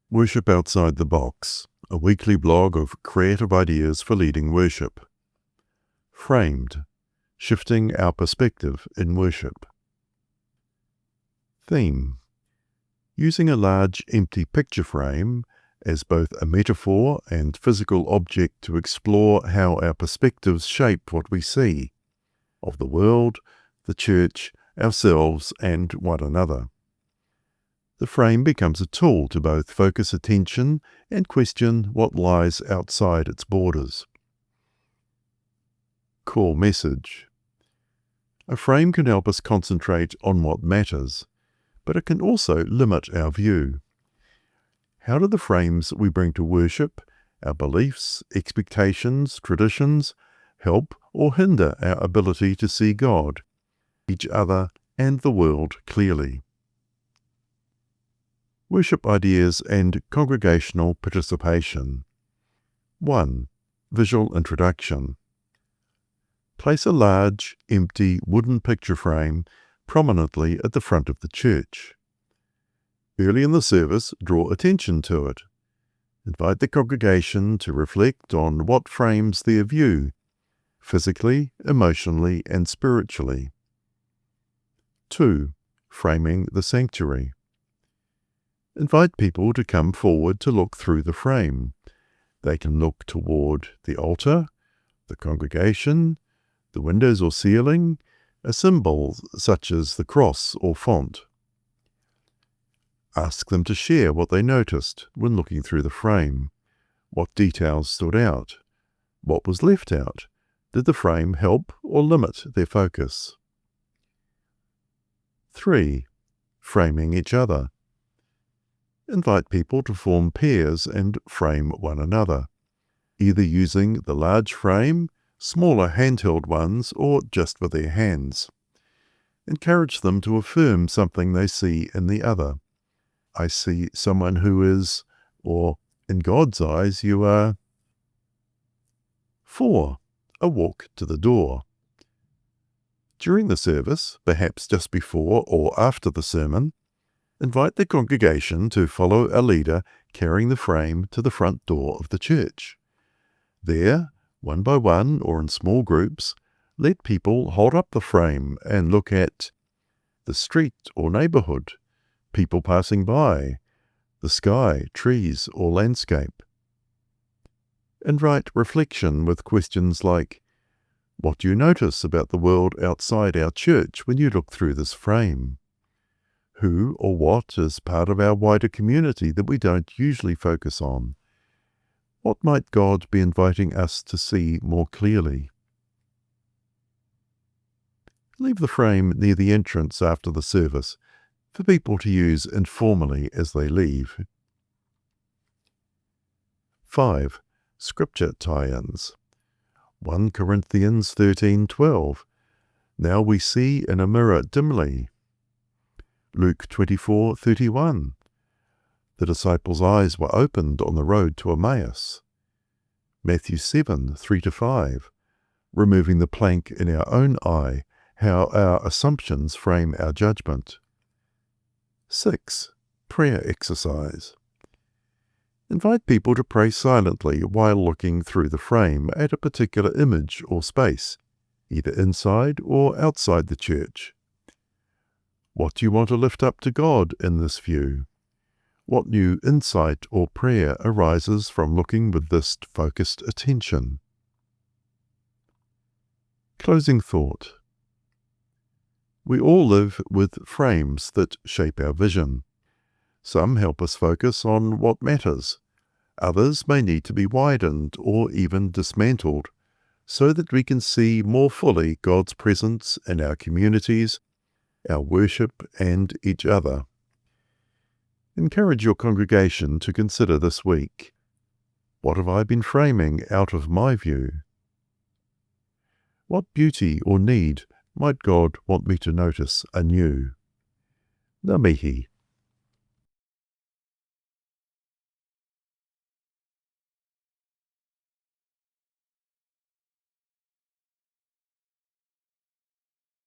Worship Outside the Box, a weekly blog of creative ideas for leading worship. Framed, shifting our perspective in worship. Theme, using a large empty picture frame as both a metaphor and physical object to explore how our perspectives shape what we see of the world, the church, ourselves, and one another. The frame becomes a tool to both focus attention and question what lies outside its borders. Core message. A frame can help us concentrate on what matters, but it can also limit our view. How do the frames we bring to worship, our beliefs, expectations, traditions, help or hinder our ability to see God, each other, and the world clearly? Worship ideas and congregational participation. 1. Visual introduction. Place a large, empty wooden picture frame prominently at the front of the church. Early in the service, draw attention to it. Invite the congregation to reflect on what frames their view, physically, emotionally, and spiritually. 2. Framing the sanctuary. Invite people to come forward to look through the frame. They can look toward the altar, the congregation, the windows or ceiling, a symbol such as the cross or font. Ask them to share what they noticed when looking through the frame. What details stood out? What was left out? Did the frame help or limit their focus? 3. Framing each other. Invite people to form pairs and frame one another, either using the large frame, smaller handheld ones, or just with their hands. Encourage them to affirm something they see in the other. I see someone who is, or in God's eyes, you are. 4. A walk to the door. During the service, perhaps just before or after the sermon, invite the congregation to follow a leader carrying the frame to the front door of the church. There, one by one or in small groups, let people hold up the frame and look at the street or neighborhood, people passing by, the sky, trees, or landscape. Invite reflection with questions like, what do you notice about the world outside our church when you look through this frame? Who or what is part of our wider community that we don't usually focus on? What might God be inviting us to see more clearly? Leave the frame near the entrance after the service for people to use informally as they leave. 5. Scripture tie-ins. 1 Corinthians 13:12. Now we see in a mirror dimly. Luke 24:31. The disciples' eyes were opened on the road to Emmaus. Matthew 7:3-5. Removing the plank in our own eye, how our assumptions frame our judgment. 6. Prayer exercise. Invite people to pray silently while looking through the frame at a particular image or space, either inside or outside the church. What do you want to lift up to God in this view? What new insight or prayer arises from looking with this focused attention? Closing thought. We all live with frames that shape our vision. Some help us focus on what matters. Others may need to be widened or even dismantled so that we can see more fully God's presence in our communities, our worship, and each other. Encourage your congregation to consider this week. What have I been framing out of my view? What beauty or need might God want me to notice anew? Ngā mihi.